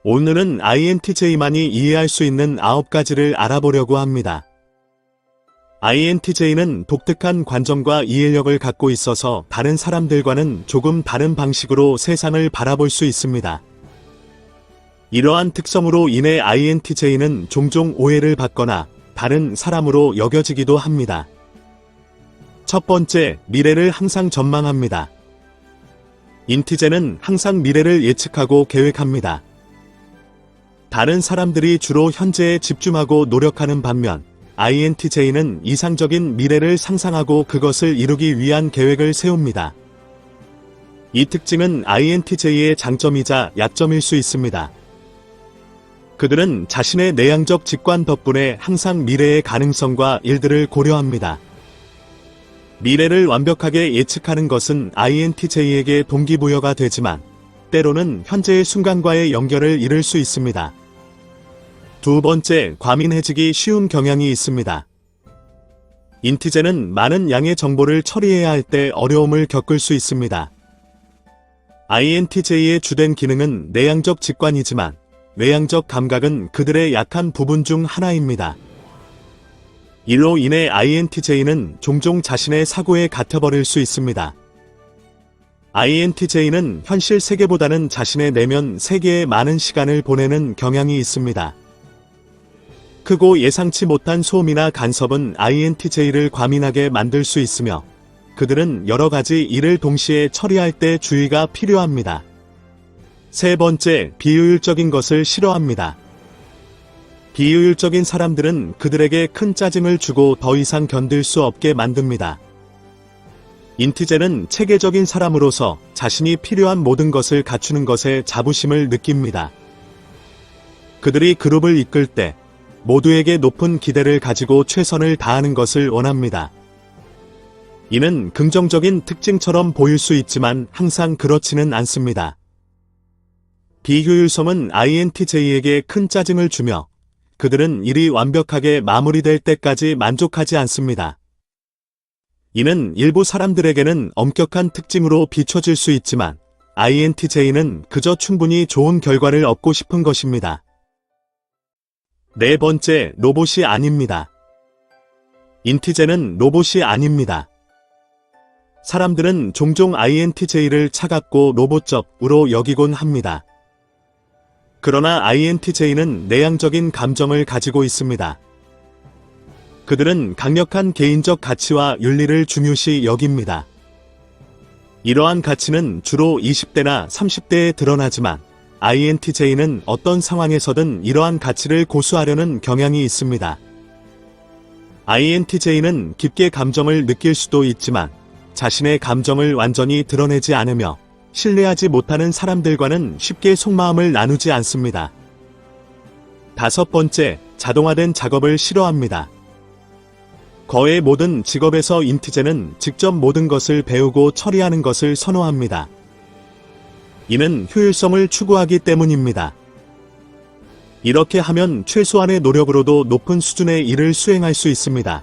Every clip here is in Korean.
오늘은 INTJ만이 이해할 수 있는 9가지를 알아보려고 합니다. INTJ는 독특한 관점과 이해력을 갖고 있어서 다른 사람들과는 조금 다른 방식으로 세상을 바라볼 수 있습니다. 이러한 특성으로 인해 INTJ는 종종 오해를 받거나 다른 사람으로 여겨지기도 합니다. 첫 번째, 미래를 항상 전망합니다. 인티제는 항상 미래를 예측하고 계획합니다. 다른 사람들이 주로 현재에 집중하고 노력하는 반면 INTJ는 이상적인 미래를 상상하고 그것을 이루기 위한 계획을 세웁니다. 이 특징은 INTJ의 장점이자 약점일 수 있습니다. 그들은 자신의 내향적 직관 덕분에 항상 미래의 가능성과 일들을 고려합니다. 미래를 완벽하게 예측하는 것은 INTJ에게 동기부여가 되지만 때로는 현재의 순간과의 연결을 잃을 수 있습니다. 두 번째, 과민해지기 쉬운 경향이 있습니다. 인티제는 많은 양의 정보를 처리해야 할 때 어려움을 겪을 수 있습니다. INTJ의 주된 기능은 내향적 직관이지만 외향적 감각은 그들의 약한 부분 중 하나입니다. 이로 인해 INTJ는 종종 자신의 사고에 갇혀버릴 수 있습니다. INTJ는 현실 세계보다는 자신의 내면 세계에 많은 시간을 보내는 경향이 있습니다. 크고 예상치 못한 소음이나 간섭은 INTJ를 과민하게 만들 수 있으며 그들은 여러 가지 일을 동시에 처리할 때 주의가 필요합니다. 세 번째, 비효율적인 것을 싫어합니다. 비효율적인 사람들은 그들에게 큰 짜증을 주고 더 이상 견딜 수 없게 만듭니다. 인티제는 체계적인 사람으로서 자신이 필요한 모든 것을 갖추는 것에 자부심을 느낍니다. 그들이 그룹을 이끌 때 모두에게 높은 기대를 가지고 최선을 다하는 것을 원합니다. 이는 긍정적인 특징처럼 보일 수 있지만 항상 그렇지는 않습니다. 비효율성은 INTJ에게 큰 짜증을 주며 그들은 일이 완벽하게 마무리될 때까지 만족하지 않습니다. 이는 일부 사람들에게는 엄격한 특징으로 비춰질 수 있지만 INTJ는 그저 충분히 좋은 결과를 얻고 싶은 것입니다. 네 번째, 로봇이 아닙니다. 인티제는 로봇이 아닙니다. 사람들은 종종 INTJ를 차갑고 로봇적으로 여기곤 합니다. 그러나 INTJ는 내향적인 감정을 가지고 있습니다. 그들은 강력한 개인적 가치와 윤리를 중요시 여깁니다. 이러한 가치는 주로 20대나 30대에 드러나지만 INTJ는 어떤 상황에서든 이러한 가치를 고수하려는 경향이 있습니다. INTJ는 깊게 감정을 느낄 수도 있지만 자신의 감정을 완전히 드러내지 않으며 신뢰하지 못하는 사람들과는 쉽게 속마음을 나누지 않습니다. 다섯 번째, 자동화된 작업을 싫어합니다. 거의 모든 직업에서 인티제는 직접 모든 것을 배우고 처리하는 것을 선호합니다. 이는 효율성을 추구하기 때문입니다. 이렇게 하면 최소한의 노력으로도 높은 수준의 일을 수행할 수 있습니다.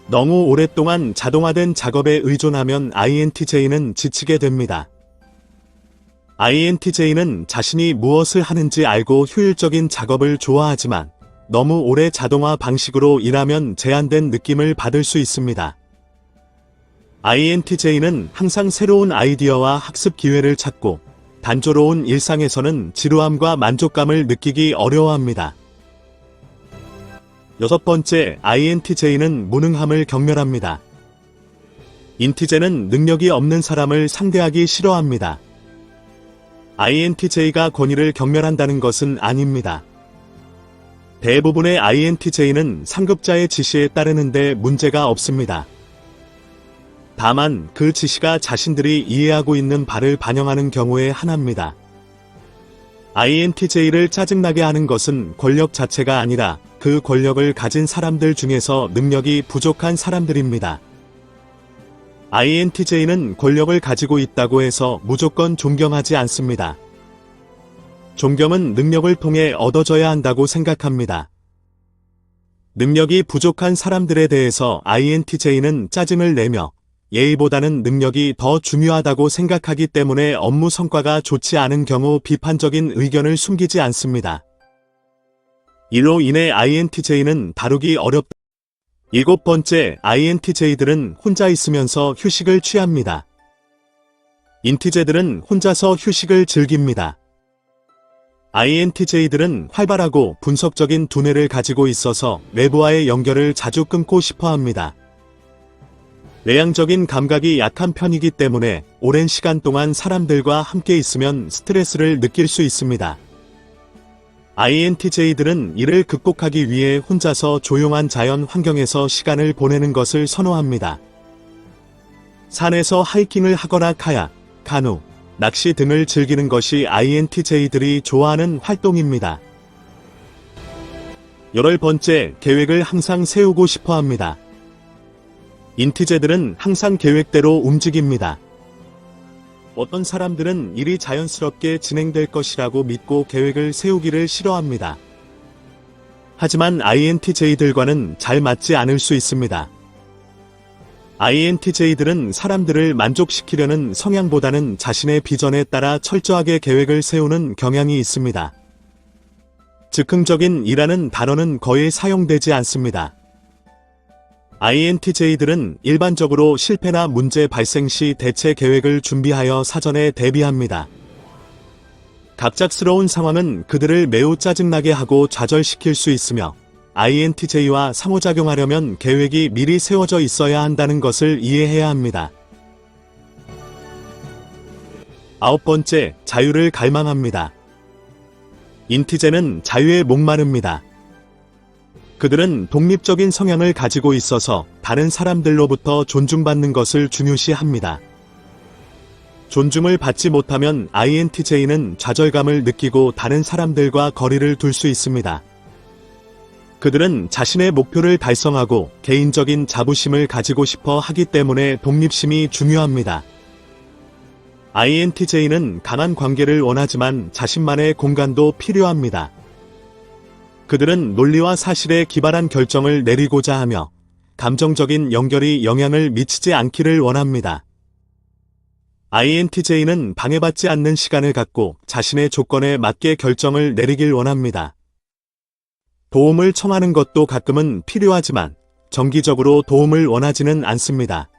너무 오랫동안 자동화된 작업에 의존하면 INTJ는 지치게 됩니다. INTJ는 자신이 무엇을 하는지 알고 효율적인 작업을 좋아하지만 너무 오래 자동화 방식으로 일하면 제한된 느낌을 받을 수 있습니다. INTJ는 항상 새로운 아이디어와 학습 기회를 찾고 단조로운 일상에서는 지루함과 만족감을 느끼기 어려워합니다. 여섯 번째, INTJ는 무능함을 경멸합니다. 인티제는 능력이 없는 사람을 상대하기 싫어합니다. INTJ가 권위를 경멸한다는 것은 아닙니다. 대부분의 INTJ는 상급자의 지시에 따르는데 문제가 없습니다. 다만 그 지시가 자신들이 이해하고 있는 바를 반영하는 경우에 한합니다. INTJ를 짜증나게 하는 것은 권력 자체가 아니라 그 권력을 가진 사람들 중에서 능력이 부족한 사람들입니다. INTJ는 권력을 가지고 있다고 해서 무조건 존경하지 않습니다. 존경은 능력을 통해 얻어져야 한다고 생각합니다. 능력이 부족한 사람들에 대해서 INTJ는 짜증을 내며 예의보다는 능력이 더 중요하다고 생각하기 때문에 업무 성과가 좋지 않은 경우 비판적인 의견을 숨기지 않습니다. 이로 인해 INTJ는 다루기 어렵다. 7번째, INTJ들은 혼자 있으면서 휴식을 취합니다. 인티제들은 혼자서 휴식을 즐깁니다. INTJ들은 활발하고 분석적인 두뇌를 가지고 있어서 외부와의 연결을 자주 끊고 싶어 합니다. 외향적인 감각이 약한 편이기 때문에 오랜 시간 동안 사람들과 함께 있으면 스트레스를 느낄 수 있습니다. INTJ들은 이를 극복하기 위해 혼자서 조용한 자연 환경에서 시간을 보내는 것을 선호합니다. 산에서 하이킹을 하거나 카약, 카누, 낚시 등을 즐기는 것이 INTJ들이 좋아하는 활동입니다. 8번째, 계획을 항상 세우고 싶어 합니다. 인티제들은 항상 계획대로 움직입니다. 어떤 사람들은 일이 자연스럽게 진행될 것이라고 믿고 계획을 세우기를 싫어합니다. 하지만 INTJ들과는 잘 맞지 않을 수 있습니다. INTJ들은 사람들을 만족시키려는 성향보다는 자신의 비전에 따라 철저하게 계획을 세우는 경향이 있습니다. 즉흥적인 이라는 단어는 거의 사용되지 않습니다. INTJ들은 일반적으로 실패나 문제 발생 시 대체 계획을 준비하여 사전에 대비합니다. 갑작스러운 상황은 그들을 매우 짜증나게 하고 좌절시킬 수 있으며 INTJ와 상호작용하려면 계획이 미리 세워져 있어야 한다는 것을 이해해야 합니다. 9번째, 자유를 갈망합니다. 인티제는 자유에 목마릅니다. 그들은 독립적인 성향을 가지고 있어서 다른 사람들로부터 존중받는 것을 중요시합니다. 존중을 받지 못하면 INTJ는 좌절감을 느끼고 다른 사람들과 거리를 둘 수 있습니다. 그들은 자신의 목표를 달성하고 개인적인 자부심을 가지고 싶어 하기 때문에 독립심이 중요합니다. INTJ는 강한 관계를 원하지만 자신만의 공간도 필요합니다. 그들은 논리와 사실에 기반한 결정을 내리고자 하며 감정적인 연결이 영향을 미치지 않기를 원합니다. INTJ는 방해받지 않는 시간을 갖고 자신의 조건에 맞게 결정을 내리길 원합니다. 도움을 청하는 것도 가끔은 필요하지만 정기적으로 도움을 원하지는 않습니다.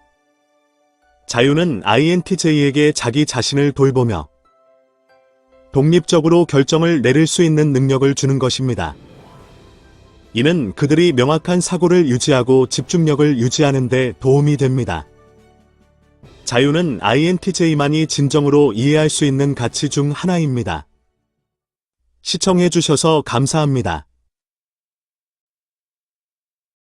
자유는 INTJ에게 자기 자신을 돌보며 독립적으로 결정을 내릴 수 있는 능력을 주는 것입니다. 이는 그들이 명확한 사고를 유지하고 집중력을 유지하는 데 도움이 됩니다. 자유는 INTJ만이 진정으로 이해할 수 있는 가치 중 하나입니다. 시청해주셔서 감사합니다.